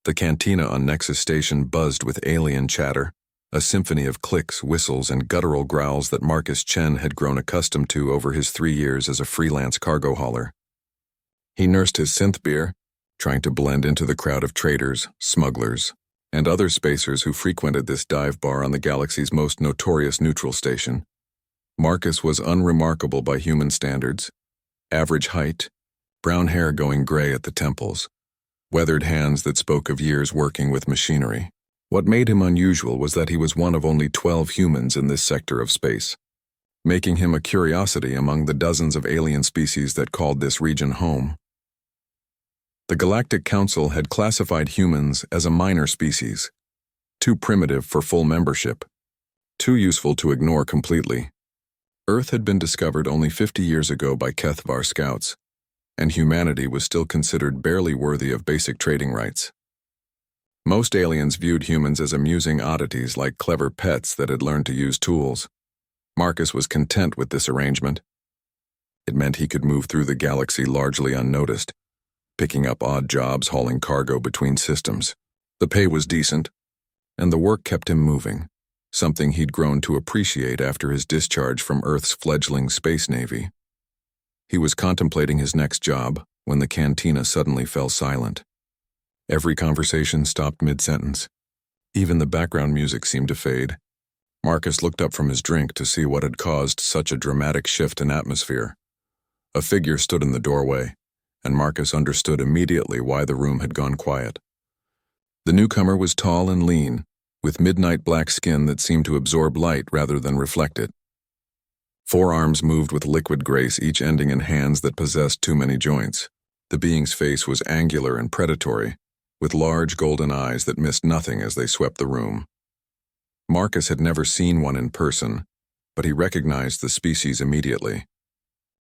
The cantina on Nexus Station buzzed with alien chatter, a symphony of clicks, whistles, and guttural growls that Marcus Chen had grown accustomed to over his 3 years as a freelance cargo hauler. He nursed his synth beer, trying to blend into the crowd of traders, smugglers, and other spacers who frequented this dive bar on the galaxy's most notorious neutral station. Marcus was unremarkable by human standards. Average height, brown hair going gray at the temples, weathered hands that spoke of years working with machinery. What made him unusual was that he was one of only 12 humans in this sector of space, making him a curiosity among the dozens of alien species that called this region home. The Galactic Council had classified humans as a minor species, too primitive for full membership, too useful to ignore completely. Earth had been discovered only 50 years ago by Kethvar scouts, and humanity was still considered barely worthy of basic trading rights. Most aliens viewed humans as amusing oddities like clever pets that had learned to use tools. Marcus was content with this arrangement. It meant he could move through the galaxy largely unnoticed, picking up odd jobs hauling cargo between systems. The pay was decent, and the work kept him moving, something he'd grown to appreciate after his discharge from Earth's fledgling space navy. He was contemplating his next job when the cantina suddenly fell silent. Every conversation stopped mid-sentence. Even the background music seemed to fade. Marcus looked up from his drink to see what had caused such a dramatic shift in atmosphere. A figure stood in the doorway, and Marcus understood immediately why the room had gone quiet. The newcomer was tall and lean, with midnight black skin that seemed to absorb light rather than reflect it. Forearms moved with liquid grace, each ending in hands that possessed too many joints. The being's face was angular and predatory, with large golden eyes that missed nothing as they swept the room. Marcus had never seen one in person, but he recognized the species immediately.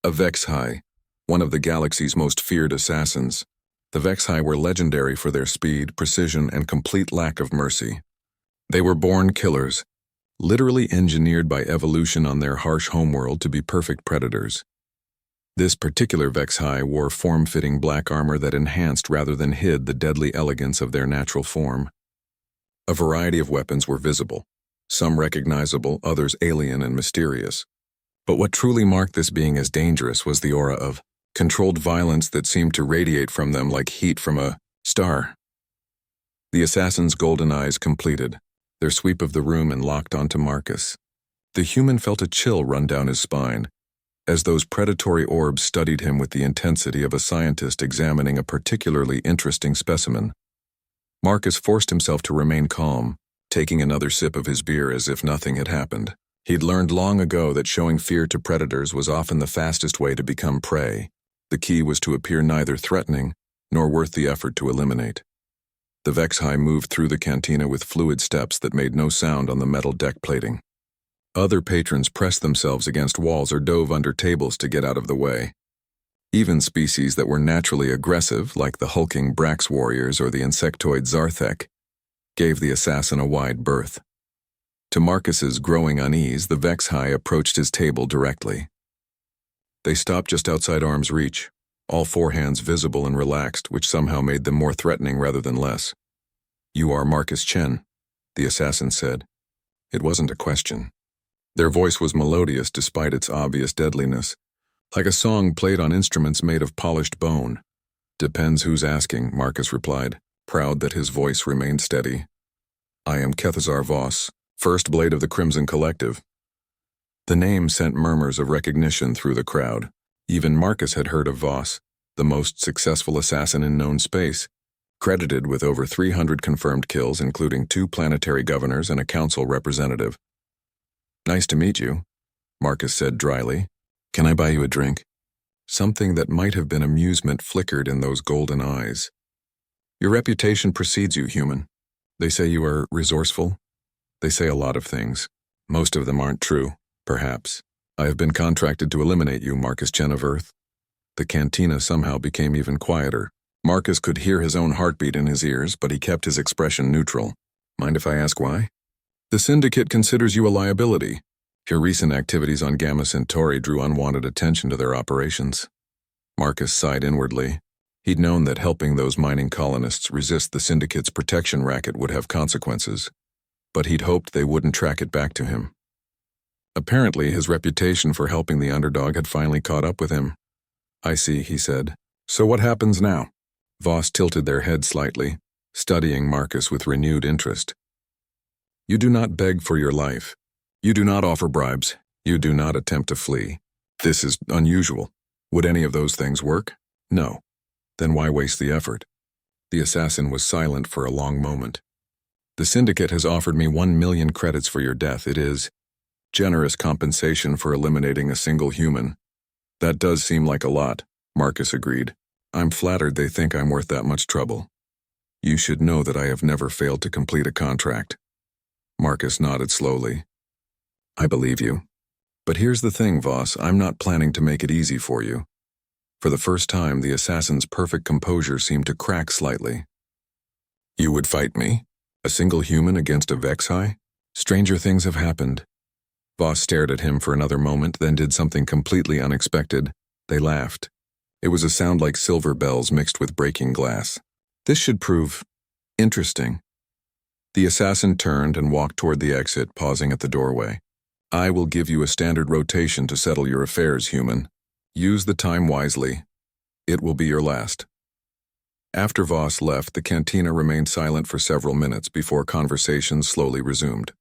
A Vexhai, one of the galaxy's most feared assassins. The Vexhai were legendary for their speed, precision, and complete lack of mercy. They were born killers, literally engineered by evolution on their harsh homeworld to be perfect predators. This particular Vexhai wore form-fitting black armor that enhanced rather than hid the deadly elegance of their natural form. A variety of weapons were visible, some recognizable, others alien and mysterious. But what truly marked this being as dangerous was the aura of controlled violence that seemed to radiate from them like heat from a star. The assassin's golden eyes completed their sweep of the room and locked onto Marcus. The human felt a chill run down his spine, as those predatory orbs studied him with the intensity of a scientist examining a particularly interesting specimen. Marcus forced himself to remain calm, taking another sip of his beer as if nothing had happened. He'd learned long ago that showing fear to predators was often the fastest way to become prey. The key was to appear neither threatening nor worth the effort to eliminate. The Vexhai moved through the cantina with fluid steps that made no sound on the metal deck plating. Other patrons pressed themselves against walls or dove under tables to get out of the way. Even species that were naturally aggressive, like the hulking Brax warriors or the insectoid Zarthek, gave the assassin a wide berth. To Marcus's growing unease, the Vexhai approached his table directly. They stopped just outside arm's reach, all four hands visible and relaxed, which somehow made them more threatening rather than less. "You are Marcus Chen," the assassin said. It wasn't a question. Their voice was melodious despite its obvious deadliness, like a song played on instruments made of polished bone. "Depends who's asking," Marcus replied, proud that his voice remained steady. "I am Kethazar Voss, First Blade of the Crimson Collective." The name sent murmurs of recognition through the crowd. Even Marcus had heard of Voss, the most successful assassin in known space, credited with over 300 confirmed kills, including 2 planetary governors and a council representative. "Nice to meet you," Marcus said dryly. "Can I buy you a drink?" Something that might have been amusement flickered in those golden eyes. "Your reputation precedes you, human. They say you are resourceful. They say a lot of things. Most of them aren't true, perhaps. I have been contracted to eliminate you, Marcus Chen of Earth." The cantina somehow became even quieter. Marcus could hear his own heartbeat in his ears, but he kept his expression neutral. "Mind if I ask why?" "The Syndicate considers you a liability. Your recent activities on Gamma Centauri drew unwanted attention to their operations." Marcus sighed inwardly. He'd known that helping those mining colonists resist the Syndicate's protection racket would have consequences, but he'd hoped they wouldn't track it back to him. Apparently, his reputation for helping the underdog had finally caught up with him. "I see," he said. "So what happens now?" Voss tilted their head slightly, studying Marcus with renewed interest. "You do not beg for your life. You do not offer bribes. You do not attempt to flee. This is unusual. Would any of those things work? No. Then why waste the effort?" The assassin was silent for a long moment. "The Syndicate has offered me 1,000,000 credits for your death. It is generous compensation for eliminating a single human." "That does seem like a lot," Marcus agreed. "I'm flattered they think I'm worth that much trouble. You should know that I have never failed to complete a contract." Marcus nodded slowly. "I believe you. But here's the thing, Voss, I'm not planning to make it easy for you." For the first time, the assassin's perfect composure seemed to crack slightly. "You would fight me? A single human against a Vexi? Stranger things have happened." Voss stared at him for another moment, then did something completely unexpected. They laughed. It was a sound like silver bells mixed with breaking glass. "This should prove interesting." The assassin turned and walked toward the exit, pausing at the doorway. "I will give you a standard rotation to settle your affairs, human. Use the time wisely. It will be your last." After Voss left, the cantina remained silent for several minutes before conversation slowly resumed.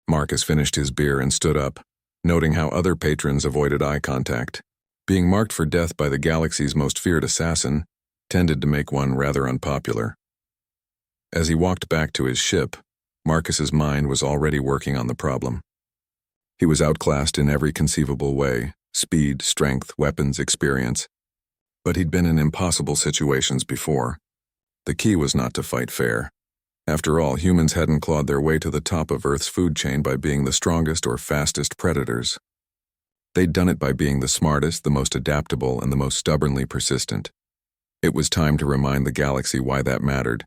Marcus finished his beer and stood up, noting how other patrons avoided eye contact. Being marked for death by the galaxy's most feared assassin tended to make one rather unpopular. As he walked back to his ship, Marcus's mind was already working on the problem. He was outclassed in every conceivable way: speed, strength, weapons, experience. But he'd been in impossible situations before. The key was not to fight fair. After all, humans hadn't clawed their way to the top of Earth's food chain by being the strongest or fastest predators. They'd done it by being the smartest, the most adaptable, and the most stubbornly persistent. It was time to remind the galaxy why that mattered.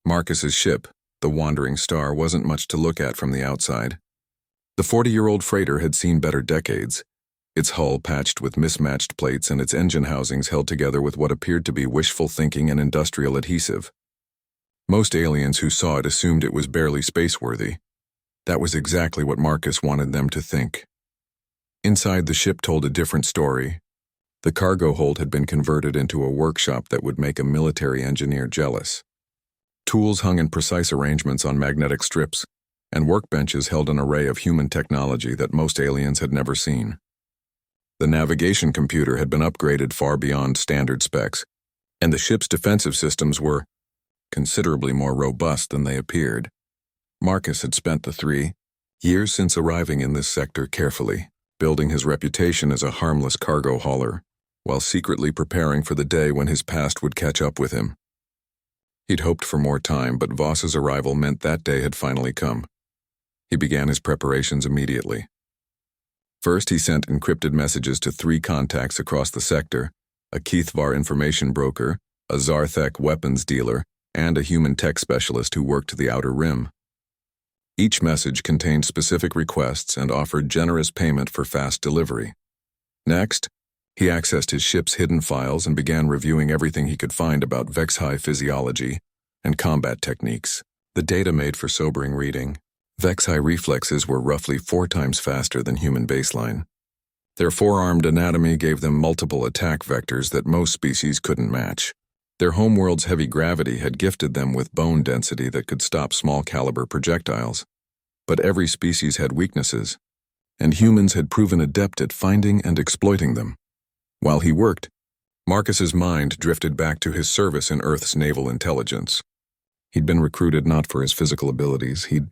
Marcus's ship, the Wandering Star, wasn't much to look at from the outside. The 40-year-old freighter had seen better decades, its hull patched with mismatched plates and its engine housings held together with what appeared to be wishful thinking and industrial adhesive. Most aliens who saw it assumed it was barely spaceworthy. That was exactly what Marcus wanted them to think. Inside, the ship told a different story. The cargo hold had been converted into a workshop that would make a military engineer jealous. Tools hung in precise arrangements on magnetic strips, and workbenches held an array of human technology that most aliens had never seen. The navigation computer had been upgraded far beyond standard specs, and the ship's defensive systems were considerably more robust than they appeared. Marcus had spent the 3 years since arriving in this sector carefully, building his reputation as a harmless cargo hauler, while secretly preparing for the day when his past would catch up with him. He'd hoped for more time, but Voss's arrival meant that day had finally come. He began his preparations immediately. First, he sent encrypted messages to 3 contacts across the sector: a Keithvar information broker, a Zarthek weapons dealer, and a human tech specialist who worked the Outer Rim. Each message contained specific requests and offered generous payment for fast delivery. Next, he accessed his ship's hidden files and began reviewing everything he could find about Vexi physiology and combat techniques. The data made for sobering reading. Vexi reflexes were roughly 4 times faster than human baseline. Their forearmed anatomy gave them multiple attack vectors that most species couldn't match. Their homeworld's heavy gravity had gifted them with bone density that could stop small-caliber projectiles. But every species had weaknesses, and humans had proven adept at finding and exploiting them. While he worked, Marcus's mind drifted back to his service in Earth's naval intelligence. He'd been recruited not for his physical abilities. He'd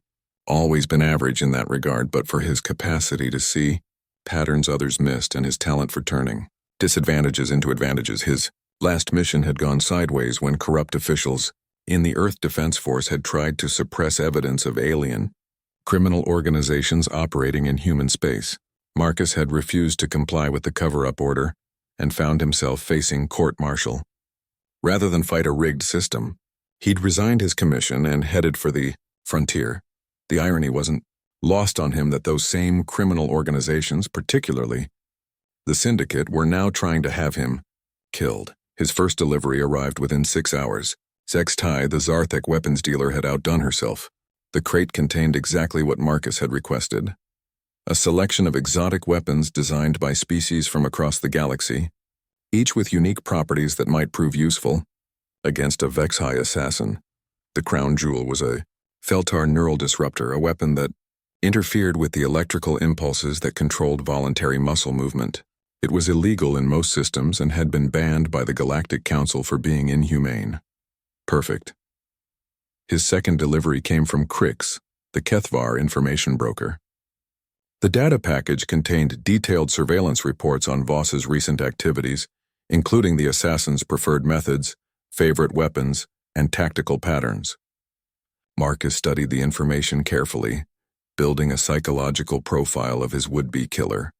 always been average in that regard, but for his capacity to see patterns others missed and his talent for turning disadvantages into advantages. His last mission had gone sideways when corrupt officials in the Earth Defense Force had tried to suppress evidence of alien, criminal organizations operating in human space. Marcus had refused to comply with the cover-up order and found himself facing court-martial. Rather than fight a rigged system, he'd resigned his commission and headed for the frontier. The irony wasn't lost on him that those same criminal organizations, particularly the Syndicate, were now trying to have him killed. His first delivery arrived within 6 hours. Sextai, the Zarthek weapons dealer, had outdone herself. The crate contained exactly what Marcus had requested. A selection of exotic weapons designed by species from across the galaxy, each with unique properties that might prove useful against a Vexhai assassin. The crown jewel was a Feltar neural disruptor, a weapon that interfered with the electrical impulses that controlled voluntary muscle movement. It was illegal in most systems and had been banned by the Galactic Council for being inhumane. Perfect. His second delivery came from Krix, the Kethvar information broker. The data package contained detailed surveillance reports on Voss's recent activities, including the assassin's preferred methods, favorite weapons, and tactical patterns. Marcus studied the information carefully, building a psychological profile of his would-be killer.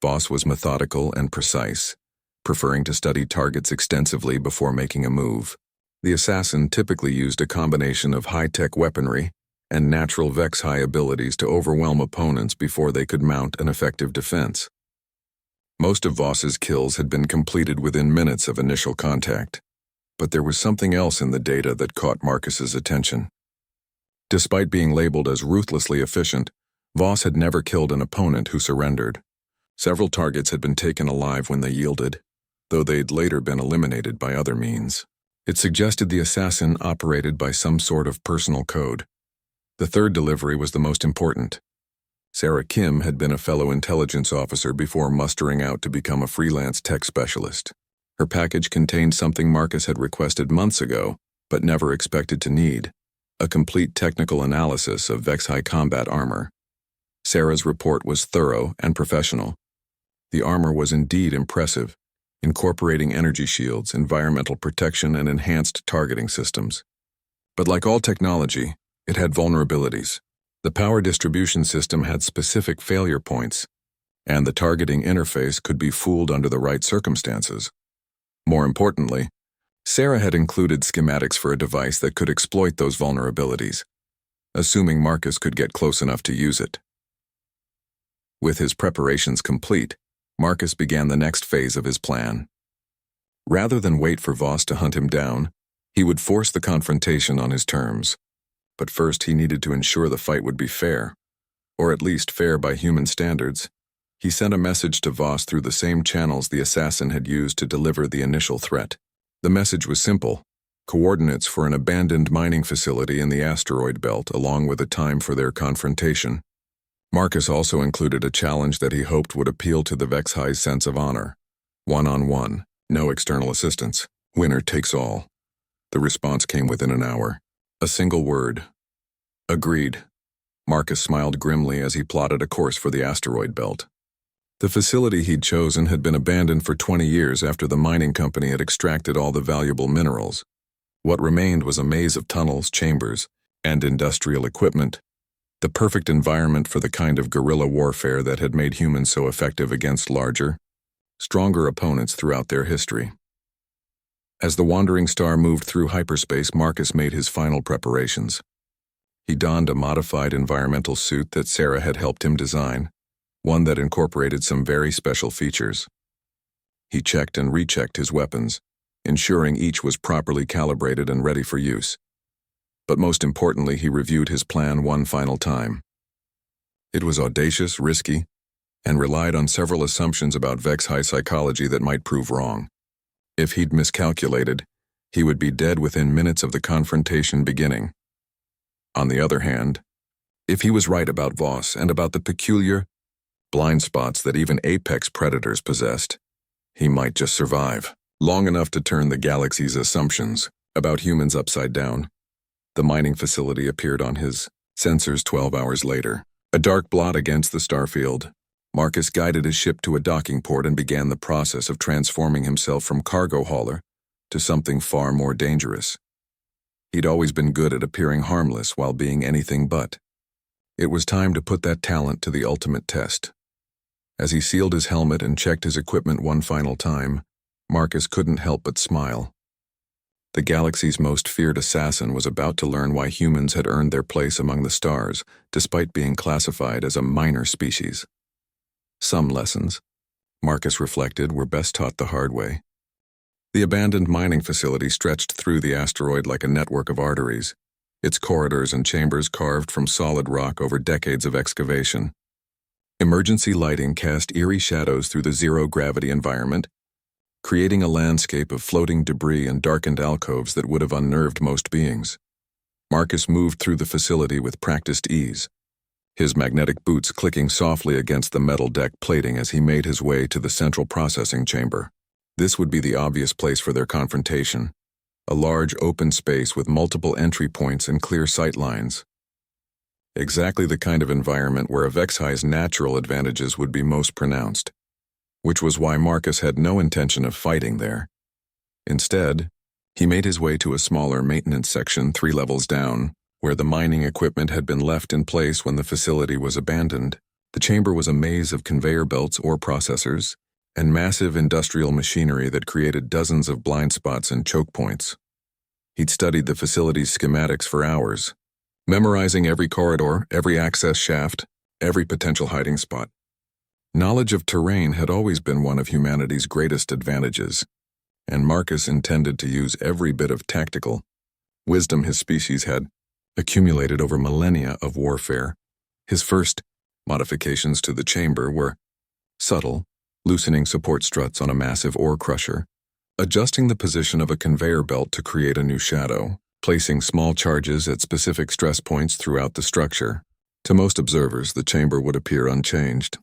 Voss was methodical and precise, preferring to study targets extensively before making a move. The assassin typically used a combination of high-tech weaponry and natural Vex-high abilities to overwhelm opponents before they could mount an effective defense. Most of Voss's kills had been completed within minutes of initial contact, but there was something else in the data that caught Marcus's attention. Despite being labeled as ruthlessly efficient, Voss had never killed an opponent who surrendered. Several targets had been taken alive when they yielded, though they'd later been eliminated by other means. It suggested the assassin operated by some sort of personal code. The third delivery was the most important. Sarah Kim had been a fellow intelligence officer before mustering out to become a freelance tech specialist. Her package contained something Marcus had requested months ago, but never expected to need: a complete technical analysis of Vex-high combat armor. Sarah's report was thorough and professional. The armor was indeed impressive, incorporating energy shields, environmental protection, and enhanced targeting systems. But like all technology, it had vulnerabilities. The power distribution system had specific failure points, and the targeting interface could be fooled under the right circumstances. More importantly, Sarah had included schematics for a device that could exploit those vulnerabilities, assuming Marcus could get close enough to use it. With his preparations complete, Marcus began the next phase of his plan. Rather than wait for Voss to hunt him down, he would force the confrontation on his terms. But first he needed to ensure the fight would be fair, or at least fair by human standards. He sent a message to Voss through the same channels the assassin had used to deliver the initial threat. The message was simple: coordinates for an abandoned mining facility in the asteroid belt, along with a time for their confrontation. Marcus also included a challenge that he hoped would appeal to the Vex-high's sense of honor. One-on-one, no external assistance. Winner takes all. The response came within an hour. A single word: agreed. Marcus smiled grimly as he plotted a course for the asteroid belt. The facility he'd chosen had been abandoned for 20 years after the mining company had extracted all the valuable minerals. What remained was a maze of tunnels, chambers, and industrial equipment, the perfect environment for the kind of guerrilla warfare that had made humans so effective against larger, stronger opponents throughout their history. As the wandering star moved through hyperspace, Marcus made his final preparations. He donned a modified environmental suit that Sarah had helped him design, one that incorporated some very special features. He checked and rechecked his weapons, ensuring each was properly calibrated and ready for use. But most importantly, he reviewed his plan one final time. It was audacious, risky, and relied on several assumptions about Vex-high psychology that might prove wrong. If he'd miscalculated, he would be dead within minutes of the confrontation beginning. On the other hand, if he was right about Voss and about the peculiar blind spots that even apex predators possessed, he might just survive long enough to turn the galaxy's assumptions about humans upside down. The mining facility appeared on his sensors 12 hours later, a dark blot against the starfield. Marcus guided his ship to a docking port and began the process of transforming himself from cargo hauler to something far more dangerous. He'd always been good at appearing harmless while being anything but. It was time to put that talent to the ultimate test. As he sealed his helmet and checked his equipment one final time, Marcus couldn't help but smile. The galaxy's most feared assassin was about to learn why humans had earned their place among the stars, despite being classified as a minor species. Some lessons, Marcus reflected, were best taught the hard way. The abandoned mining facility stretched through the asteroid like a network of arteries, its corridors and chambers carved from solid rock over decades of excavation. Emergency lighting cast eerie shadows through the zero-gravity environment, creating a landscape of floating debris and darkened alcoves that would have unnerved most beings. Marcus moved through the facility with practiced ease, his magnetic boots clicking softly against the metal deck plating as he made his way to the central processing chamber. This would be the obvious place for their confrontation, a large open space with multiple entry points and clear sight lines. Exactly the kind of environment where a HFY's natural advantages would be most pronounced, which was why Marcus had no intention of fighting there. Instead, he made his way to a smaller maintenance section 3 levels down, where the mining equipment had been left in place when the facility was abandoned. The chamber was a maze of conveyor belts or processors, and massive industrial machinery that created dozens of blind spots and choke points. He'd studied the facility's schematics for hours, memorizing every corridor, every access shaft, every potential hiding spot. Knowledge of terrain had always been one of humanity's greatest advantages, and Marcus intended to use every bit of tactical wisdom his species had accumulated over millennia of warfare. His first modifications to the chamber were subtle, loosening support struts on a massive ore crusher, adjusting the position of a conveyor belt to create a new shadow, placing small charges at specific stress points throughout the structure. To most observers, the chamber would appear unchanged.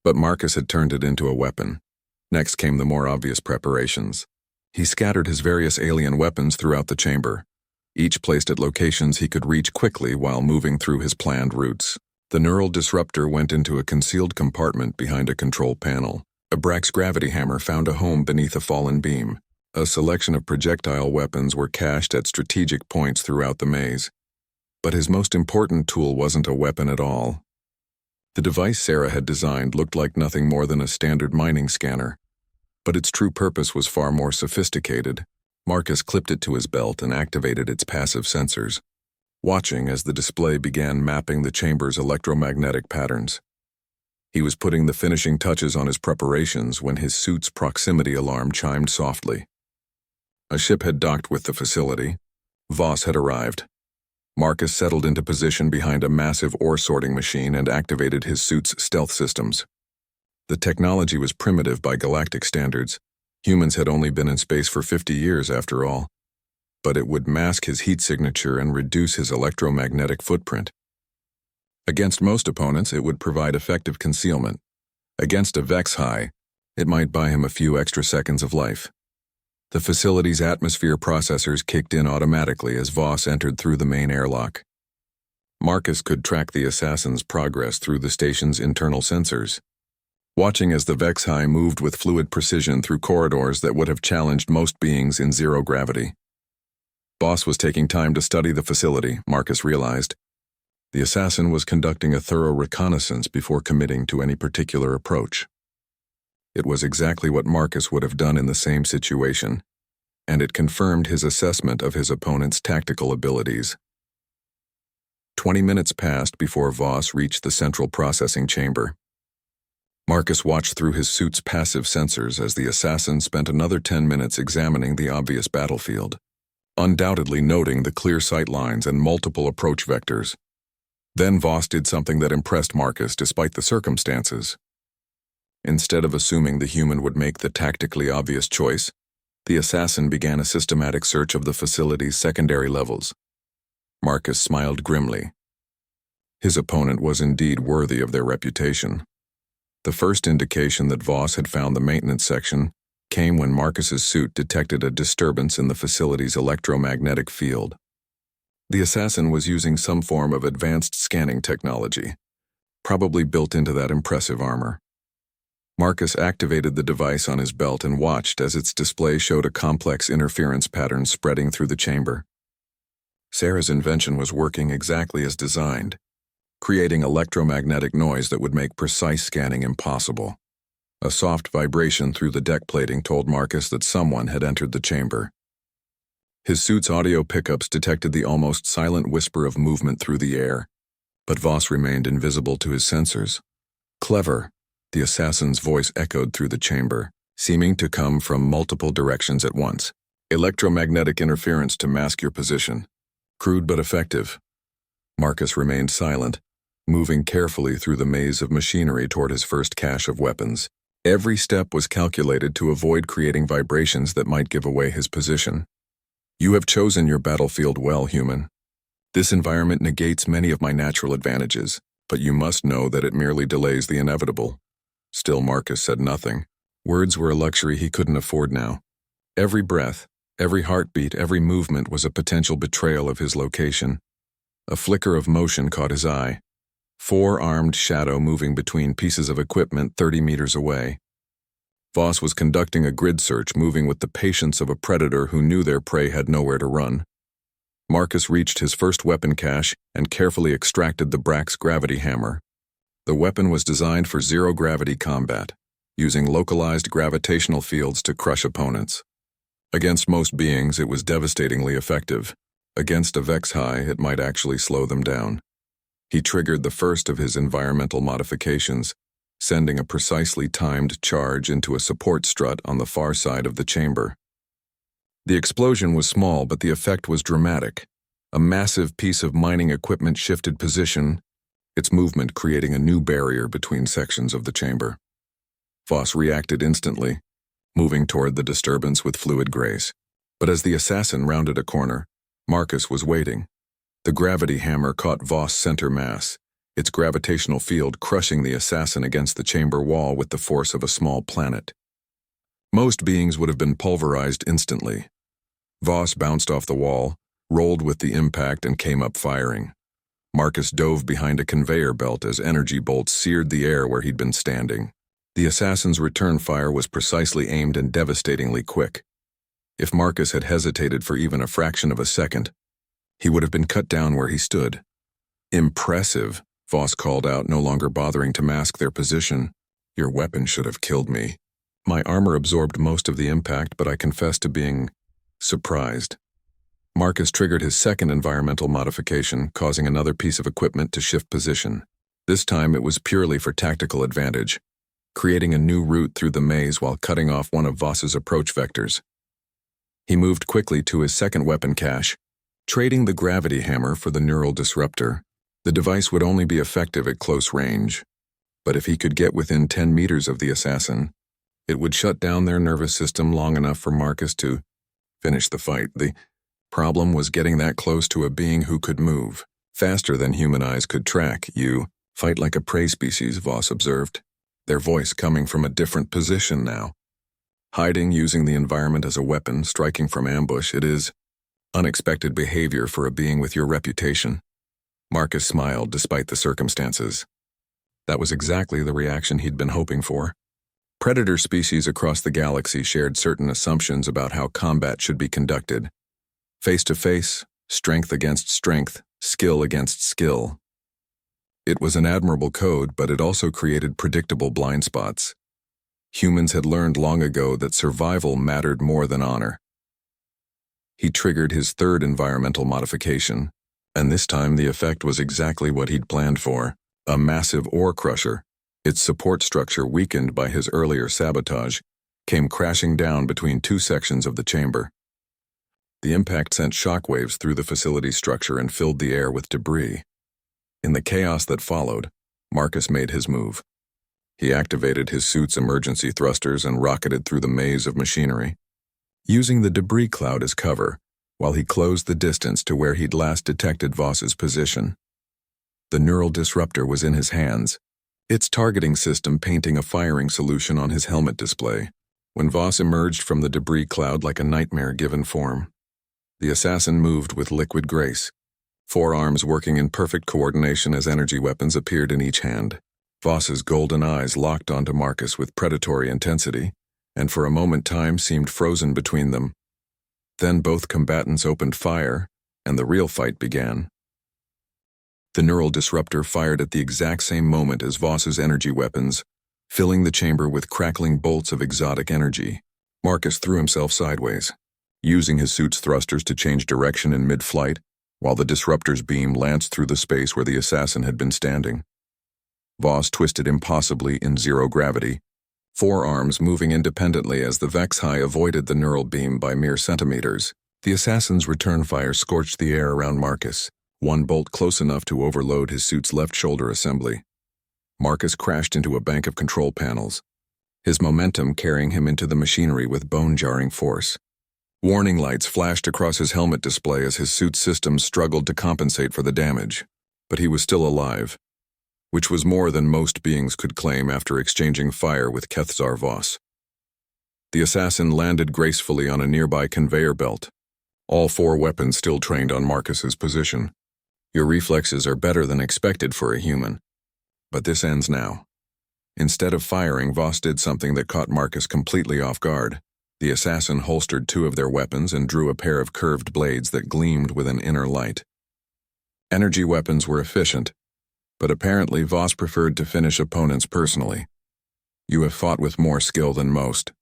But Marcus had turned it into a weapon. Next came the more obvious preparations. He scattered his various alien weapons throughout the chamber, each placed at locations he could reach quickly while moving through his planned routes. The neural disruptor went into a concealed compartment behind a control panel. A Brax gravity hammer found a home beneath a fallen beam. A selection of projectile weapons were cached at strategic points throughout the maze. But his most important tool wasn't a weapon at all. The device Sarah had designed looked like nothing more than a standard mining scanner, but its true purpose was far more sophisticated. Marcus clipped it to his belt and activated its passive sensors, watching as the display began mapping the chamber's electromagnetic patterns. He was putting the finishing touches on his preparations when his suit's proximity alarm chimed softly. A ship had docked with the facility. Voss had arrived. Marcus settled into position behind a massive ore sorting machine and activated his suit's stealth systems. The technology was primitive by galactic standards. Humans had only been in space for 50 years after all. But it would mask his heat signature and reduce his electromagnetic footprint. Against most opponents, it would provide effective concealment. Against a HFY, it might buy him a few extra seconds of life. The facility's atmosphere processors kicked in automatically as Voss entered through the main airlock. Marcus could track the assassin's progress through the station's internal sensors, watching as the HFY moved with fluid precision through corridors that would have challenged most beings in zero gravity. Voss was taking time to study the facility, Marcus realized. The assassin was conducting a thorough reconnaissance before committing to any particular approach. It was exactly what Marcus would have done in the same situation, and it confirmed his assessment of his opponent's tactical abilities. 20 minutes passed before Voss reached the central processing chamber. Marcus watched through his suit's passive sensors as the assassin spent another 10 minutes examining the obvious battlefield, undoubtedly noting the clear sight lines and multiple approach vectors. Then Voss did something that impressed Marcus despite the circumstances. Instead of assuming the human would make the tactically obvious choice, the assassin began a systematic search of the facility's secondary levels. Marcus smiled grimly. His opponent was indeed worthy of their reputation. The first indication that Voss had found the maintenance section came when Marcus's suit detected a disturbance in the facility's electromagnetic field. The assassin was using some form of advanced scanning technology, probably built into that impressive armor. Marcus activated the device on his belt and watched as its display showed a complex interference pattern spreading through the chamber. Sarah's invention was working exactly as designed, creating electromagnetic noise that would make precise scanning impossible. A soft vibration through the deck plating told Marcus that someone had entered the chamber. His suit's audio pickups detected the almost silent whisper of movement through the air, but Voss remained invisible to his sensors. Clever, the assassin's voice echoed through the chamber. seeming to come from multiple directions at once. Electromagnetic interference to mask your position. Crude but effective. Marcus remained silent, moving carefully through the maze of machinery toward his first cache of weapons. Every step was calculated to avoid creating vibrations that might give away his position. You have chosen your battlefield well, human. This environment negates many of my natural advantages, but you must know that it merely delays the inevitable. Still, Marcus said nothing. Words were a luxury he couldn't afford now. Every breath, every heartbeat, every movement was a potential betrayal of his location. A flicker of motion caught his eye. 4-armed shadow moving between pieces of equipment 30 meters away. Voss was conducting a grid search, moving with the patience of a predator who knew their prey had nowhere to run. Marcus reached his first weapon cache and carefully extracted the Brax gravity hammer. The weapon was designed for zero-gravity combat, using localized gravitational fields to crush opponents. Against most beings, it was devastatingly effective. Against a Vex-High, it might actually slow them down. He triggered the first of his environmental modifications, sending a precisely timed charge into a support strut on the far side of the chamber. The explosion was small, but the effect was dramatic. A massive piece of mining equipment shifted position, its movement creating a new barrier between sections of the chamber. Voss reacted instantly, moving toward the disturbance with fluid grace. But as the assassin rounded a corner, Marcus was waiting. The gravity hammer caught Voss' center mass, its gravitational field crushing the assassin against the chamber wall with the force of a small planet. Most beings would have been pulverized instantly. Voss bounced off the wall, rolled with the impact, and came up firing. Marcus dove behind a conveyor belt as energy bolts seared the air where he'd been standing. The assassin's return fire was precisely aimed and devastatingly quick. If Marcus had hesitated for even a fraction of a second, he would have been cut down where he stood. "Impressive," Voss called out, no longer bothering to mask their position. "Your weapon should have killed me." My armor absorbed most of the impact, but I confess to being surprised. Marcus triggered his second environmental modification, causing another piece of equipment to shift position. This time it was purely for tactical advantage, creating a new route through the maze while cutting off one of Voss's approach vectors. He moved quickly to his second weapon cache, trading the gravity hammer for the neural disruptor. The device would only be effective at close range, but if he could get within 10 meters of the assassin, it would shut down their nervous system long enough for Marcus to finish the fight. The problem was getting that close to a being who could move, faster than human eyes could track. "You fight like a prey species," Voss observed, their voice coming from a different position now. "Hiding, using the environment as a weapon, striking from ambush, it is unexpected behavior for a being with your reputation." Marcus smiled despite the circumstances. That was exactly the reaction he'd been hoping for. Predator species across the galaxy shared certain assumptions about how combat should be conducted. Face-to-face, strength against strength, skill against skill. It was an admirable code, but it also created predictable blind spots. Humans had learned long ago that survival mattered more than honor. He triggered his third environmental modification, and this time the effect was exactly what he'd planned for: a massive ore crusher. Its support structure, weakened by his earlier sabotage, came crashing down between two sections of the chamber. The impact sent shockwaves through the facility structure and filled the air with debris. In the chaos that followed, Marcus made his move. He activated his suit's emergency thrusters and rocketed through the maze of machinery, using the debris cloud as cover, while he closed the distance to where he'd last detected Voss's position. The neural disruptor was in his hands, its targeting system painting a firing solution on his helmet display, when Voss emerged from the debris cloud like a nightmare-given form. The assassin moved with liquid grace, 4 arms working in perfect coordination as energy weapons appeared in each hand. Voss's golden eyes locked onto Marcus with predatory intensity, and for a moment time seemed frozen between them. Then both combatants opened fire, and the real fight began. The neural disruptor fired at the exact same moment as Voss's energy weapons, filling the chamber with crackling bolts of exotic energy. Marcus threw himself sideways, using his suit's thrusters to change direction in mid-flight, while the disruptor's beam lanced through the space where the assassin had been standing. Voss twisted impossibly in zero gravity, four arms moving independently as the HFY avoided the neural beam by mere centimeters. The assassin's return fire scorched the air around Marcus, one bolt close enough to overload his suit's left shoulder assembly. Marcus crashed into a bank of control panels, his momentum carrying him into the machinery with bone-jarring force. Warning lights flashed across his helmet display as his suit's systems struggled to compensate for the damage. But he was still alive, which was more than most beings could claim after exchanging fire with Kethzar Voss. The assassin landed gracefully on a nearby conveyor belt, all four weapons still trained on Marcus's position. Your reflexes are better than expected for a human. But this ends now. Instead of firing, Voss did something that caught Marcus completely off guard. The assassin holstered two of their weapons and drew a pair of curved blades that gleamed with an inner light. Energy weapons were efficient, but apparently Voss preferred to finish opponents personally. "You have fought with more skill than most,"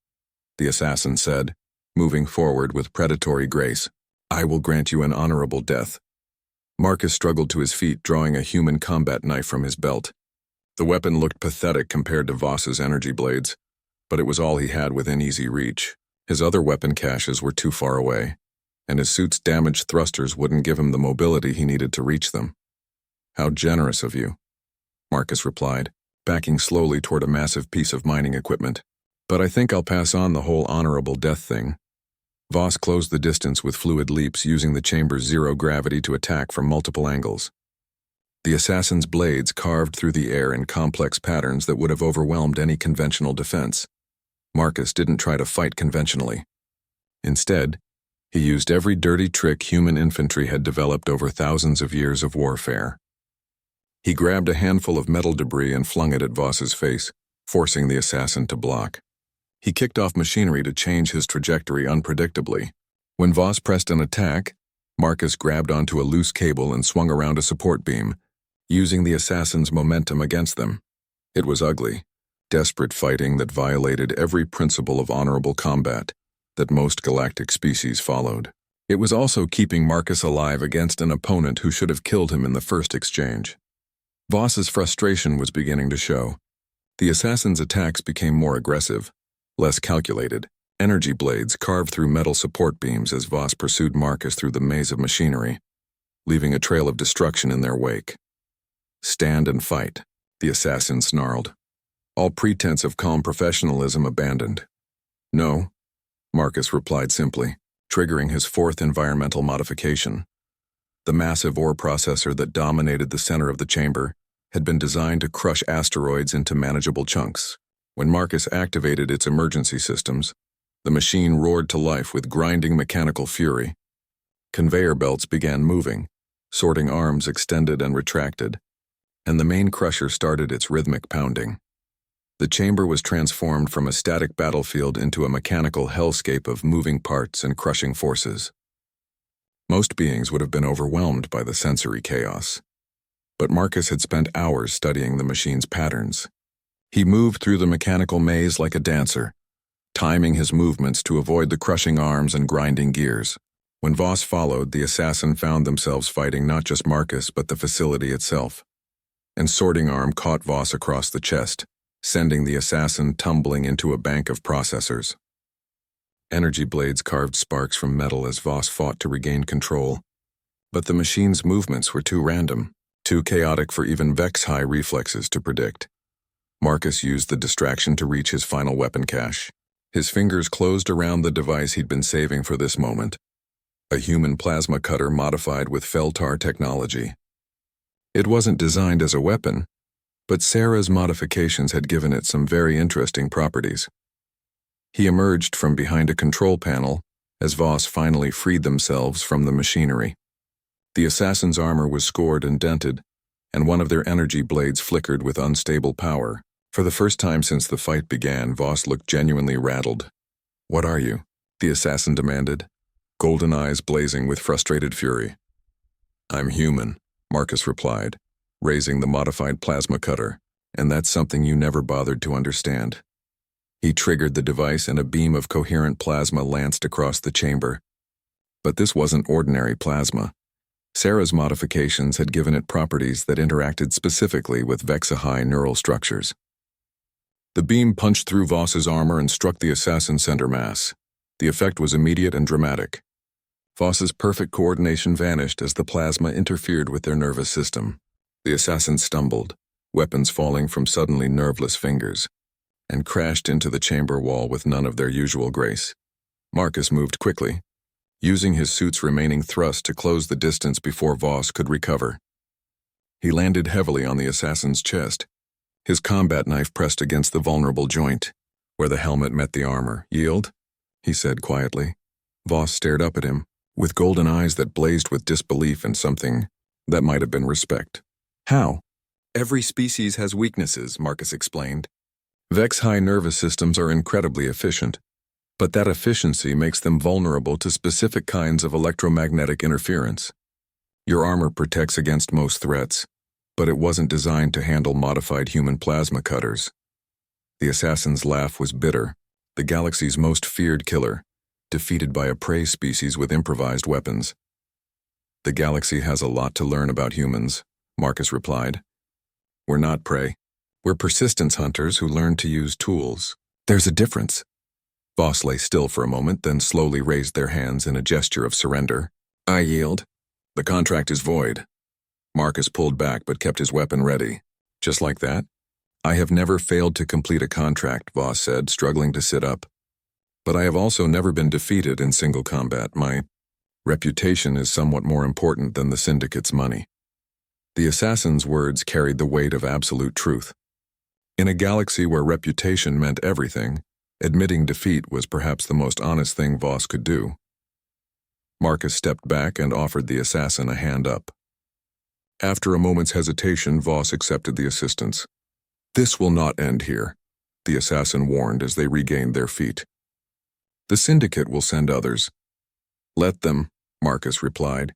the assassin said, moving forward with predatory grace. "I will grant you an honorable death." Marcus struggled to his feet, drawing a human combat knife from his belt. The weapon looked pathetic compared to Voss's energy blades, but it was all he had within easy reach. His other weapon caches were too far away, and his suit's damaged thrusters wouldn't give him the mobility he needed to reach them. "How generous of you," Marcus replied, backing slowly toward a massive piece of mining equipment. "But I think I'll pass on the whole honorable death thing." Voss closed the distance with fluid leaps, using the chamber's zero gravity to attack from multiple angles. The assassin's blades carved through the air in complex patterns that would have overwhelmed any conventional defense. Marcus didn't try to fight conventionally. Instead, he used every dirty trick human infantry had developed over thousands of years of warfare. He grabbed a handful of metal debris and flung it at Voss's face, forcing the assassin to block. He kicked off machinery to change his trajectory unpredictably. When Voss pressed an attack, Marcus grabbed onto a loose cable and swung around a support beam, using the assassin's momentum against them. It was ugly, desperate fighting that violated every principle of honorable combat that most galactic species followed. It was also keeping Marcus alive against an opponent who should have killed him in the first exchange. Voss's frustration was beginning to show. The assassin's attacks became more aggressive, less calculated. Energy blades carved through metal support beams as Voss pursued Marcus through the maze of machinery, leaving a trail of destruction in their wake. "Stand and fight," the assassin snarled, all pretense of calm professionalism abandoned. "No," Marcus replied simply, triggering his fourth environmental modification. The massive ore processor that dominated the center of the chamber had been designed to crush asteroids into manageable chunks. When Marcus activated its emergency systems, the machine roared to life with grinding mechanical fury. Conveyor belts began moving, sorting arms extended and retracted, and the main crusher started its rhythmic pounding. The chamber was transformed from a static battlefield into a mechanical hellscape of moving parts and crushing forces. Most beings would have been overwhelmed by the sensory chaos, but Marcus had spent hours studying the machine's patterns. He moved through the mechanical maze like a dancer, timing his movements to avoid the crushing arms and grinding gears. When Voss followed, the assassin found themselves fighting not just Marcus but the facility itself. And Sorting Arm caught Voss across the chest, sending the assassin tumbling into a bank of processors. Energy blades carved sparks from metal as Voss fought to regain control, but the machine's movements were too random, too chaotic for even Vex-high reflexes to predict. Marcus used the distraction to reach his final weapon cache. His fingers closed around the device he'd been saving for this moment, a human plasma cutter modified with Feltar technology. It wasn't designed as a weapon, but Sarah's modifications had given it some very interesting properties. He emerged from behind a control panel as Voss finally freed themselves from the machinery. The assassin's armor was scored and dented, and one of their energy blades flickered with unstable power. For the first time since the fight began, Voss looked genuinely rattled. "What are you?" the assassin demanded, golden eyes blazing with frustrated fury. "I'm human," Marcus replied, raising the modified plasma cutter, "and that's something you never bothered to understand." He triggered the device and a beam of coherent plasma lanced across the chamber. But this wasn't ordinary plasma. Sarah's modifications had given it properties that interacted specifically with Vex-high neural structures. The beam punched through Voss's armor and struck the assassin's center mass. The effect was immediate and dramatic. Voss's perfect coordination vanished as the plasma interfered with their nervous system. The assassin stumbled, weapons falling from suddenly nerveless fingers, and crashed into the chamber wall with none of their usual grace. Marcus moved quickly, using his suit's remaining thrust to close the distance before Voss could recover. He landed heavily on the assassin's chest, his combat knife pressed against the vulnerable joint, where the helmet met the armor. "Yield," he said quietly. Voss stared up at him, with golden eyes that blazed with disbelief and something that might have been respect. "How?" "Every species has weaknesses," Marcus explained. Vex high nervous systems are incredibly efficient, but that efficiency makes them vulnerable to specific kinds of electromagnetic interference. Your armor protects against most threats, but it wasn't designed to handle modified human plasma cutters. The assassin's laugh was bitter, the galaxy's most feared killer, defeated by a prey species with improvised weapons. "The galaxy has a lot to learn about humans," Marcus replied. "We're not prey. We're persistence hunters who learn to use tools. There's a difference." Voss lay still for a moment, then slowly raised their hands in a gesture of surrender. "I yield. The contract is void." Marcus pulled back but kept his weapon ready. "Just like that?" "I have never failed to complete a contract," Voss said, struggling to sit up. "But I have also never been defeated in single combat. My reputation is somewhat more important than the Syndicate's money." The assassin's words carried the weight of absolute truth. In a galaxy where reputation meant everything, admitting defeat was perhaps the most honest thing Voss could do. Marcus stepped back and offered the assassin a hand up. After a moment's hesitation, Voss accepted the assistance. "This will not end here," the assassin warned as they regained their feet. "The Syndicate will send others." "Let them," Marcus replied.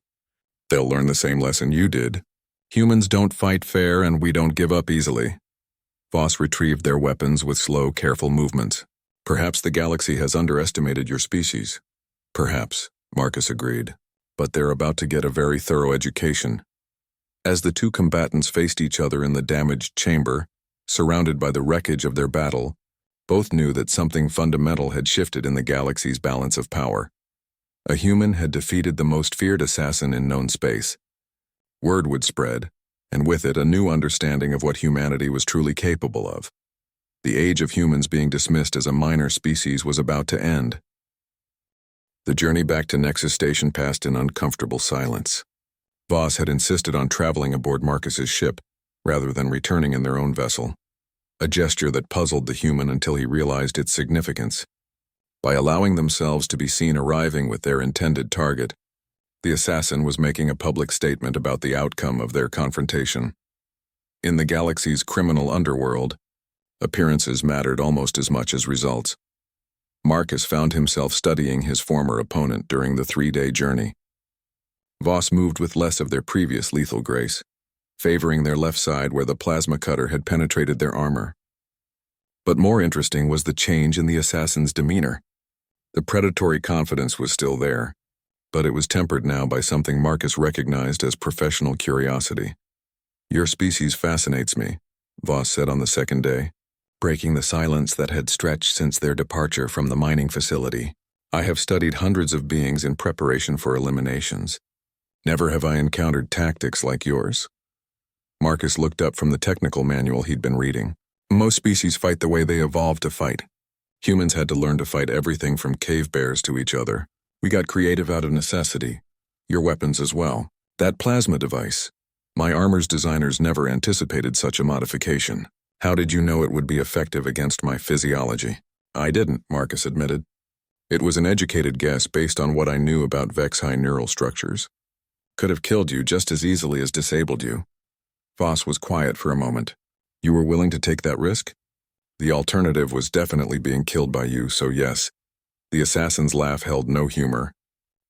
"They'll learn the same lesson you did. Humans don't fight fair and we don't give up easily." Voss retrieved their weapons with slow, careful movements. "Perhaps the galaxy has underestimated your species." "Perhaps," Marcus agreed, "but they're about to get a very thorough education." As the two combatants faced each other in the damaged chamber, surrounded by the wreckage of their battle, both knew that something fundamental had shifted in the galaxy's balance of power. A human had defeated the most feared assassin in known space. Word would spread, and with it a new understanding of what humanity was truly capable of. The age of humans being dismissed as a minor species was about to end. The journey back to Nexus Station passed in uncomfortable silence. Voss had insisted on traveling aboard Marcus's ship, rather than returning in their own vessel, a gesture that puzzled the human until he realized its significance. By allowing themselves to be seen arriving with their intended target, the assassin was making a public statement about the outcome of their confrontation. In the galaxy's criminal underworld, appearances mattered almost as much as results. Marcus found himself studying his former opponent during the 3-day journey. Voss moved with less of their previous lethal grace, favoring their left side where the plasma cutter had penetrated their armor. But more interesting was the change in the assassin's demeanor. The predatory confidence was still there, but it was tempered now by something Marcus recognized as professional curiosity. "Your species fascinates me," Voss said on the second day, breaking the silence that had stretched since their departure from the mining facility. "I have studied hundreds of beings in preparation for eliminations. Never have I encountered tactics like yours." Marcus looked up from the technical manual he'd been reading. "Most species fight the way they evolved to fight. Humans had to learn to fight everything from cave bears to each other. We got creative out of necessity. Your weapons as well. That plasma device. My armor's designers never anticipated such a modification. How did you know it would be effective against my physiology?" "I didn't," Marcus admitted. "It was an educated guess based on what I knew about Vex-high neural structures. Could have killed you just as easily as disabled you." Voss was quiet for a moment. "You were willing to take that risk?" "The alternative was definitely being killed by you, so yes." The assassin's laugh held no humor.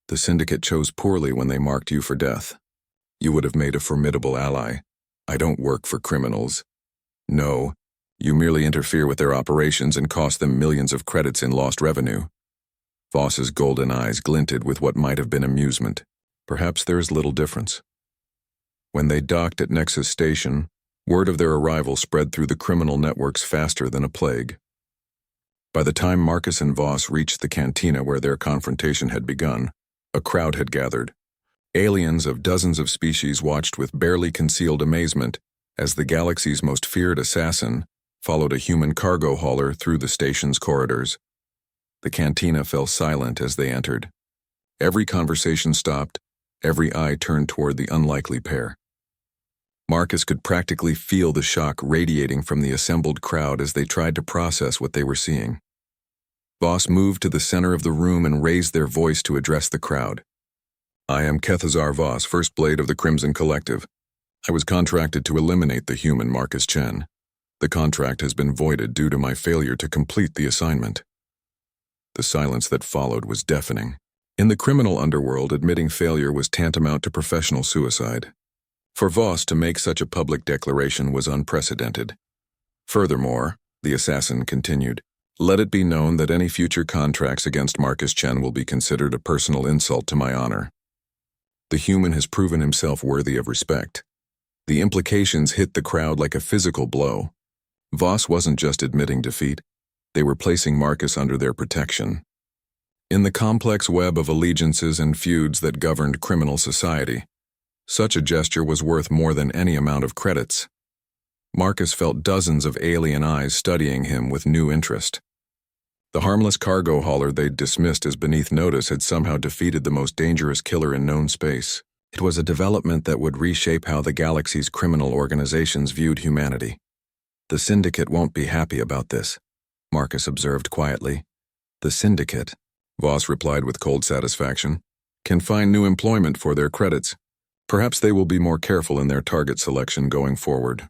"The Syndicate chose poorly when they marked you for death. You would have made a formidable ally. I don't work for criminals." "No, you merely interfere with their operations and cost them millions of credits in lost revenue." Voss's golden eyes glinted with what might have been amusement. "Perhaps there is little difference." When they docked at Nexus Station, Word of their arrival spread through the criminal networks faster than a plague. By the time Marcus and Voss reached the cantina where their confrontation had begun, a crowd had gathered. Aliens of dozens of species watched with barely concealed amazement as the galaxy's most feared assassin followed a human cargo hauler through the station's corridors. The cantina fell silent as they entered. Every conversation stopped, every eye turned toward the unlikely pair. Marcus could practically feel the shock radiating from the assembled crowd as they tried to process what they were seeing. Voss moved to the center of the room and raised their voice to address the crowd. "I am Kethazar Voss, First Blade of the Crimson Collective. I was contracted to eliminate the human Marcus Chen. The contract has been voided due to my failure to complete the assignment." The silence that followed was deafening. In the criminal underworld, admitting failure was tantamount to professional suicide. For Voss to make such a public declaration was unprecedented. Furthermore, the assassin continued, "Let it be known that any future contracts against Marcus Chen will be considered a personal insult to my honor. The human has proven himself worthy of respect." The implications hit the crowd like a physical blow. Voss wasn't just admitting defeat, they were placing Marcus under their protection. In the complex web of allegiances and feuds that governed criminal society, such a gesture was worth more than any amount of credits. Marcus felt dozens of alien eyes studying him with new interest. The harmless cargo hauler they'd dismissed as beneath notice had somehow defeated the most dangerous killer in known space. It was a development that would reshape how the galaxy's criminal organizations viewed humanity. "The Syndicate won't be happy about this," Marcus observed quietly. "The Syndicate," Voss replied with cold satisfaction, "can find new employment for their credits. Perhaps they will be more careful in their target selection going forward."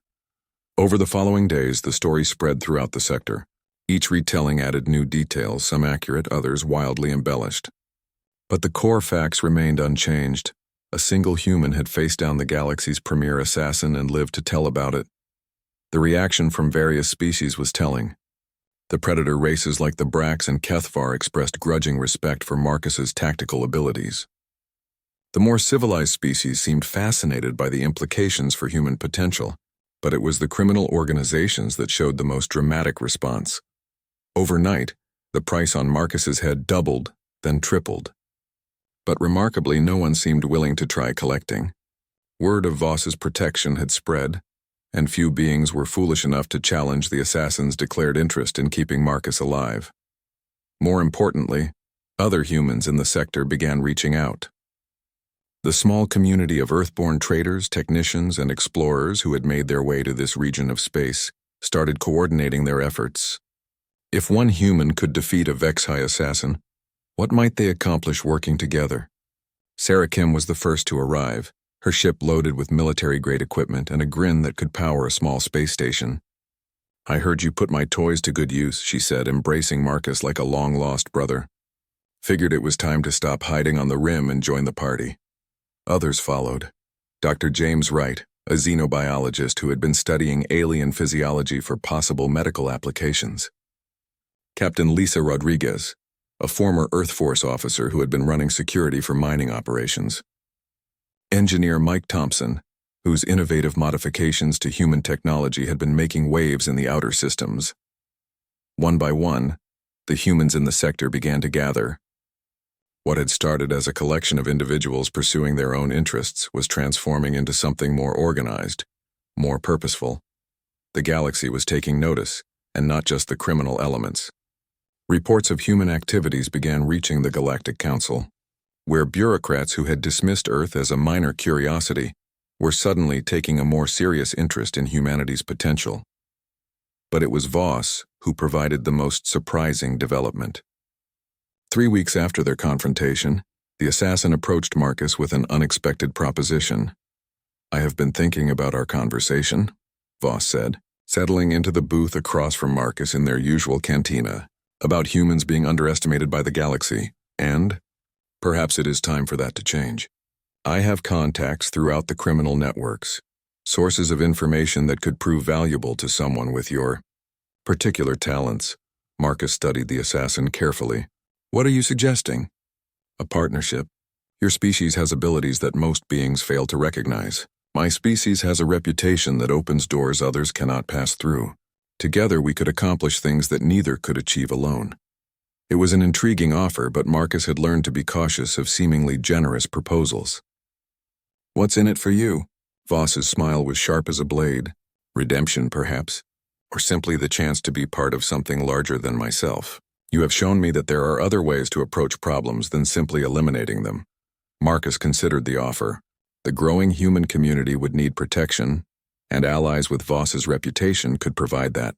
Over the following days, the story spread throughout the sector. Each retelling added new details, some accurate, others wildly embellished. But the core facts remained unchanged. A single human had faced down the galaxy's premier assassin and lived to tell about it. The reaction from various species was telling. The predator races like the Brax and Kethvar expressed grudging respect for Marcus's tactical abilities. The more civilized species seemed fascinated by the implications for human potential, but it was the criminal organizations that showed the most dramatic response. Overnight, the price on Marcus's head doubled, then tripled. But remarkably, no one seemed willing to try collecting. Word of Voss's protection had spread, and few beings were foolish enough to challenge the assassin's declared interest in keeping Marcus alive. More importantly, other humans in the sector began reaching out. The small community of Earthborn traders, technicians, and explorers who had made their way to this region of space started coordinating their efforts. If one human could defeat a Vexhai assassin, what might they accomplish working together? Sarah Kim was the first to arrive, her ship loaded with military-grade equipment and a grin that could power a small space station. "I heard you put my toys to good use," she said, embracing Marcus like a long-lost brother. "Figured it was time to stop hiding on the rim and join the party." Others followed. Dr. James Wright, a xenobiologist who had been studying alien physiology for possible medical applications. Captain Lisa Rodriguez, a former Earth Force officer who had been running security for mining operations. Engineer Mike Thompson, whose innovative modifications to human technology had been making waves in the outer systems. One by one, the humans in the sector began to gather. What had started as a collection of individuals pursuing their own interests was transforming into something more organized, more purposeful. The galaxy was taking notice, and not just the criminal elements. Reports of human activities began reaching the Galactic Council, where bureaucrats who had dismissed Earth as a minor curiosity were suddenly taking a more serious interest in humanity's potential. But it was Voss who provided the most surprising development. 3 weeks after their confrontation, the assassin approached Marcus with an unexpected proposition. "I have been thinking about our conversation," Voss said, settling into the booth across from Marcus in their usual cantina, "about humans being underestimated by the galaxy, and perhaps it is time for that to change. I have contacts throughout the criminal networks, sources of information that could prove valuable to someone with your particular talents." Marcus studied the assassin carefully. "What are you suggesting?" "A partnership. Your species has abilities that most beings fail to recognize. My species has a reputation that opens doors others cannot pass through. Together we could accomplish things that neither could achieve alone. It was an intriguing offer, but Marcus had learned to be cautious of seemingly generous proposals. What's in it for you? Voss's smile was sharp as a blade. Redemption, perhaps, or simply the chance to be part of something larger than myself. You have shown me that there are other ways to approach problems than simply eliminating them. Marcus considered the offer. The growing human community would need protection, and allies with Voss's reputation could provide that.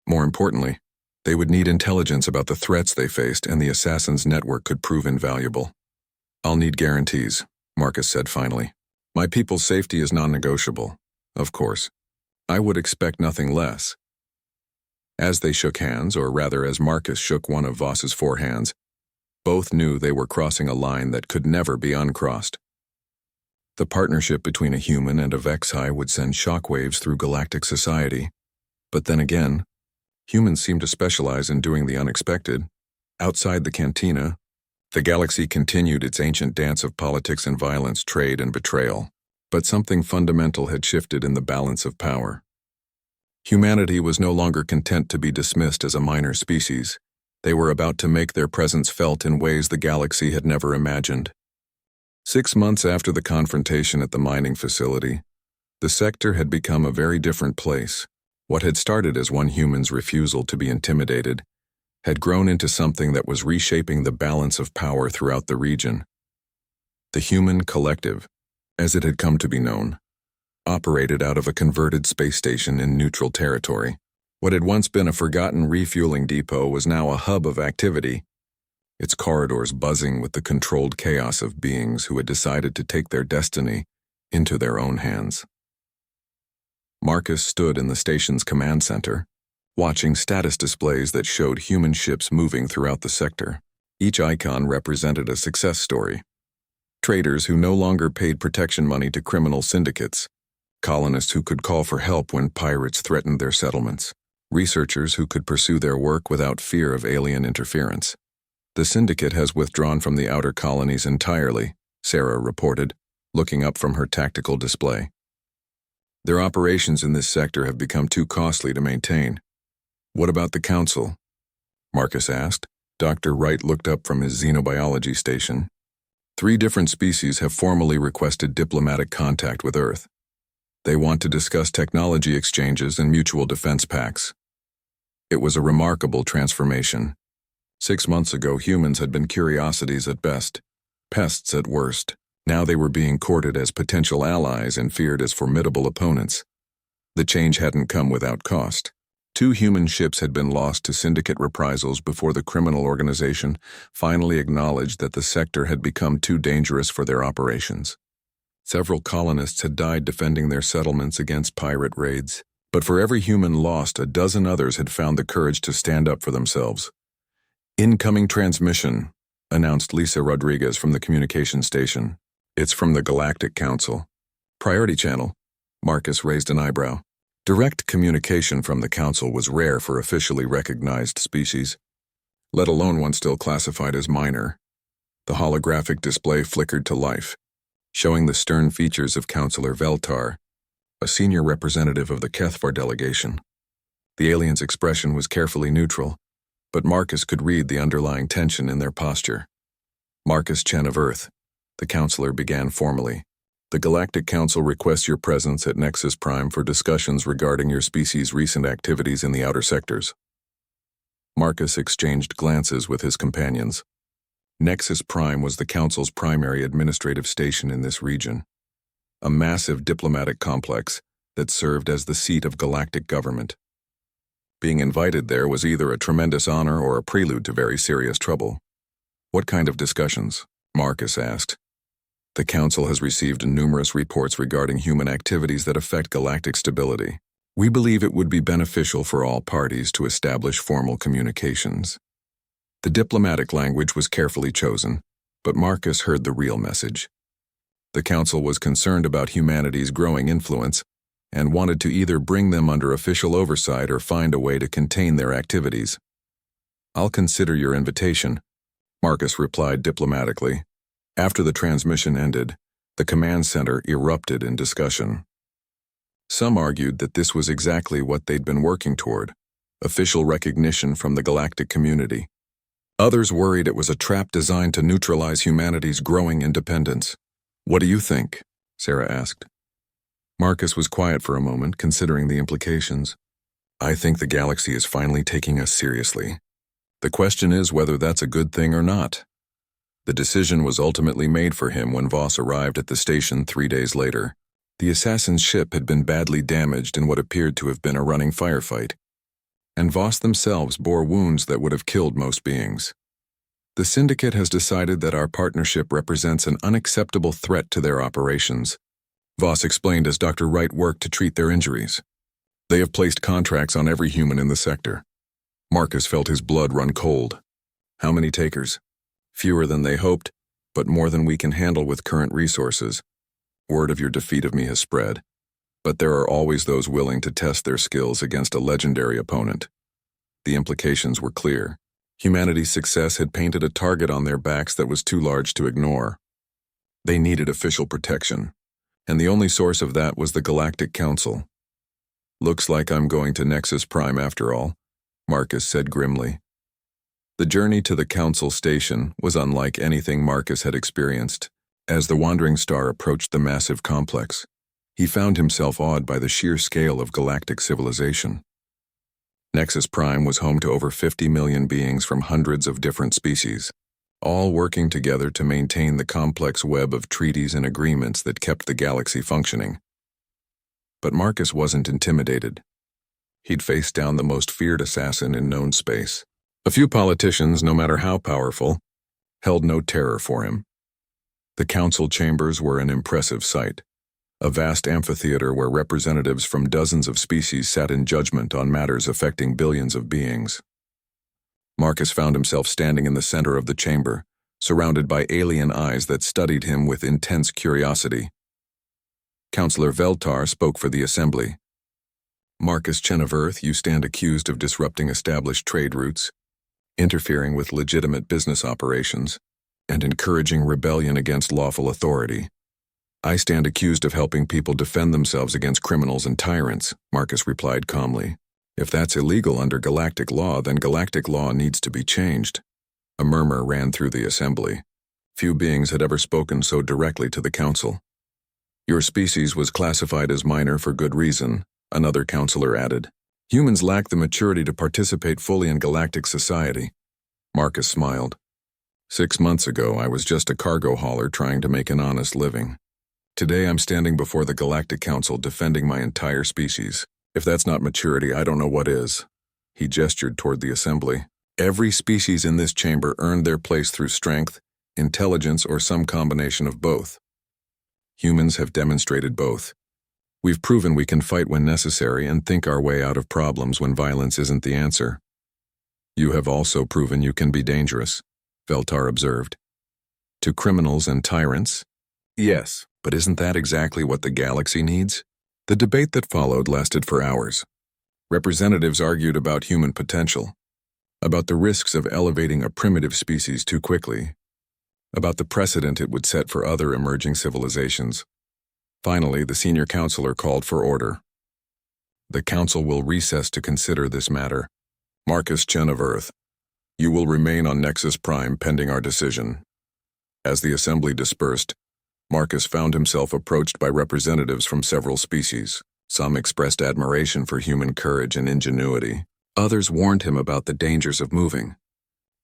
More importantly, they would need intelligence about the threats they faced, and the assassin's network could prove invaluable. I'll need guarantees, Marcus said finally. My people's safety is non-negotiable, of course. I would expect nothing less. As they shook hands, or rather as Marcus shook one of Voss's 4 hands, both knew they were crossing a line that could never be uncrossed. The partnership between a human and a Vexi would send shockwaves through galactic society. But then again, humans seem to specialize in doing the unexpected. Outside the cantina, the galaxy continued its ancient dance of politics and violence, trade and betrayal. But something fundamental had shifted in the balance of power. Humanity was no longer content to be dismissed as a minor species. They were about to make their presence felt in ways the galaxy had never imagined. 6 months after the confrontation at the mining facility, the sector had become a very different place. What had started as one human's refusal to be intimidated had grown into something that was reshaping the balance of power throughout the region. The human collective, as it had come to be known, operated out of a converted space station in neutral territory. What had once been a forgotten refueling depot was now a hub of activity, its corridors buzzing with the controlled chaos of beings who had decided to take their destiny into their own hands. Marcus stood in the station's command center, watching status displays that showed human ships moving throughout the sector. Each icon represented a success story. Traders who no longer paid protection money to criminal syndicates, colonists who could call for help when pirates threatened their settlements, researchers who could pursue their work without fear of alien interference. The syndicate has withdrawn from the outer colonies entirely, Sarah reported, looking up from her tactical display. Their operations in this sector have become too costly to maintain. What about the Council? Marcus asked. Dr. Wright looked up from his xenobiology station. 3 different species have formally requested diplomatic contact with Earth. They want to discuss technology exchanges and mutual defense pacts. It was a remarkable transformation. 6 months ago, humans had been curiosities at best, pests at worst. Now they were being courted as potential allies and feared as formidable opponents. The change hadn't come without cost. 2 human ships had been lost to syndicate reprisals before the criminal organization finally acknowledged that the sector had become too dangerous for their operations. Several colonists had died defending their settlements against pirate raids. But for every human lost, a dozen others had found the courage to stand up for themselves. Incoming transmission, announced Lisa Rodriguez from the communication station. It's from the Galactic Council. Priority channel. Marcus raised an eyebrow. Direct communication from the Council was rare for officially recognized species, let alone one still classified as minor. The holographic display flickered to life, showing the stern features of Councillor Veltar, a senior representative of the Kethvar delegation. The alien's expression was carefully neutral, but Marcus could read the underlying tension in their posture. Marcus Chen of Earth, the counselor began formally. The Galactic Council requests your presence at Nexus Prime for discussions regarding your species' recent activities in the outer sectors. Marcus exchanged glances with his companions. Nexus Prime was the Council's primary administrative station in this region, a massive diplomatic complex that served as the seat of galactic government. Being invited there was either a tremendous honor or a prelude to very serious trouble. What kind of discussions? Marcus asked. The Council has received numerous reports regarding human activities that affect galactic stability. We believe it would be beneficial for all parties to establish formal communications. The diplomatic language was carefully chosen, but Marcus heard the real message. The Council was concerned about humanity's growing influence and wanted to either bring them under official oversight or find a way to contain their activities. I'll consider your invitation, Marcus replied diplomatically. After the transmission ended, The command center erupted in discussion. Some argued that this was exactly what they'd been working toward, official recognition from the galactic community. Others worried it was a trap designed to neutralize humanity's growing independence. "What do you think?" Sarah asked. Marcus was quiet for a moment, considering the implications. "I think the galaxy is finally taking us seriously. The question is whether that's a good thing or not." The decision was ultimately made for him when Voss arrived at the station 3 days later. The assassin's ship had been badly damaged in what appeared to have been a running firefight, and Voss themselves bore wounds that would have killed most beings. "The Syndicate has decided that our partnership represents an unacceptable threat to their operations," Voss explained as Dr. Wright worked to treat their injuries. "They have placed contracts on every human in the sector." Marcus felt his blood run cold. "How many takers?" "Fewer than they hoped, but more than we can handle with current resources. Word of your defeat of me has spread, but there are always those willing to test their skills against a legendary opponent." The implications were clear. Humanity's success had painted a target on their backs that was too large to ignore. They needed official protection, and the only source of that was the Galactic Council. "Looks like I'm going to Nexus Prime after all," Marcus said grimly. The journey to the Council station was unlike anything Marcus had experienced. As the wandering star approached the massive complex, he found himself awed by the sheer scale of galactic civilization. Nexus Prime was home to over 50 million beings from hundreds of different species, all working together to maintain the complex web of treaties and agreements that kept the galaxy functioning. But Marcus wasn't intimidated. He'd faced down the most feared assassin in known space. A few politicians, no matter how powerful, held no terror for him. The council chambers were an impressive sight, a vast amphitheater where representatives from dozens of species sat in judgment on matters affecting billions of beings. Marcus found himself standing in the center of the chamber, surrounded by alien eyes that studied him with intense curiosity. Councillor Veltar spoke for the assembly. "Marcus Chen of Earth, you stand accused of disrupting established trade routes, interfering with legitimate business operations, and encouraging rebellion against lawful authority. I stand accused of helping people defend themselves against criminals and tyrants," Marcus replied calmly. "If that's illegal under galactic law, then galactic law needs to be changed." A murmur ran through the assembly. Few beings had ever spoken so directly to the council. "Your species was classified as minor for good reason," another councillor added. "Humans lack the maturity to participate fully in galactic society." Marcus smiled. 6 months ago, I was just a cargo hauler trying to make an honest living. Today, I'm standing before the Galactic Council defending my entire species. If that's not maturity, I don't know what is." He gestured toward the assembly. "Every species in this chamber earned their place through strength, intelligence, or some combination of both. Humans have demonstrated both. We've proven we can fight when necessary and think our way out of problems when violence isn't the answer. You have also proven you can be dangerous," Veltar observed. "To criminals and tyrants?" "Yes, but isn't that exactly what the galaxy needs?" The debate that followed lasted for hours. Representatives argued about human potential, about the risks of elevating a primitive species too quickly, about the precedent it would set for other emerging civilizations. Finally, the senior counselor called for order. "The council will recess to consider this matter. Marcus Chen of Earth, you will remain on Nexus Prime pending our decision." As the assembly dispersed, Marcus found himself approached by representatives from several species. Some expressed admiration for human courage and ingenuity. Others warned him about the dangers of moving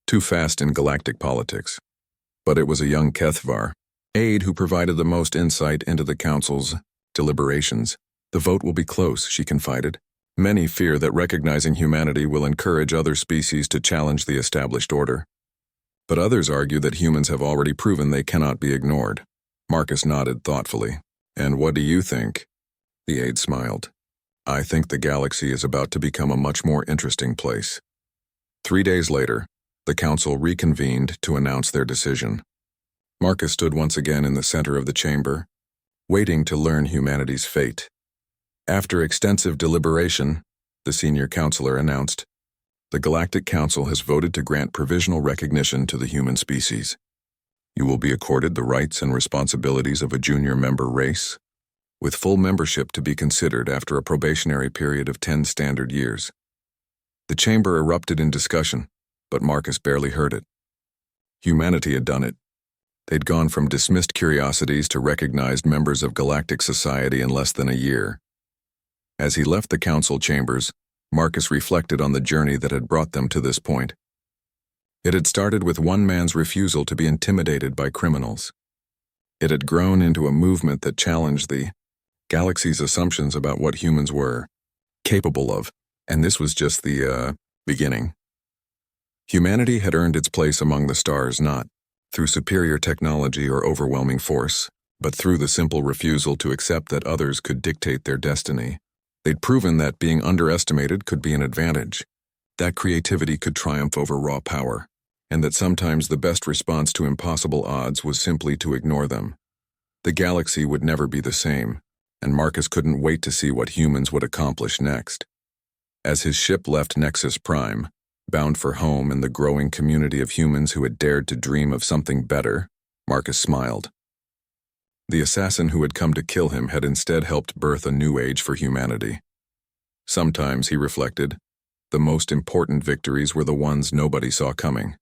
too fast in galactic politics. But it was a young Kethvar, aide, who provided the most insight into the council's deliberations. "The vote will be close," she confided. "Many fear that recognizing humanity will encourage other species to challenge the established order. But others argue that humans have already proven they cannot be ignored." Marcus nodded thoughtfully. "And what do you think?" The aide smiled. "I think the galaxy is about to become a much more interesting place." 3 days later, the council reconvened to announce their decision. Marcus stood once again in the center of the chamber, waiting to learn humanity's fate. After extensive deliberation, the senior counselor announced, "The Galactic Council has voted to grant provisional recognition to the human species." You will be accorded the rights and responsibilities of a junior member race, with full membership to be considered after a probationary period of 10 standard years. The chamber erupted in discussion, but Marcus barely heard it. Humanity had done it. They'd gone from dismissed curiosities to recognized members of galactic society in less than a year. As he left the council chambers, Marcus reflected on the journey that had brought them to this point. It had started with one man's refusal to be intimidated by criminals. It had grown into a movement that challenged the galaxy's assumptions about what humans were capable of, and this was just the beginning. Humanity had earned its place among the stars not through superior technology or overwhelming force, but through the simple refusal to accept that others could dictate their destiny. They'd proven that being underestimated could be an advantage, that creativity could triumph over raw power, and that sometimes the best response to impossible odds was simply to ignore them. The galaxy would never be the same, and Marcus couldn't wait to see what humans would accomplish next. As his ship left Nexus Prime, bound for home and the growing community of humans who had dared to dream of something better, Marcus smiled. The assassin who had come to kill him had instead helped birth a new age for humanity. Sometimes, he reflected, the most important victories were the ones nobody saw coming.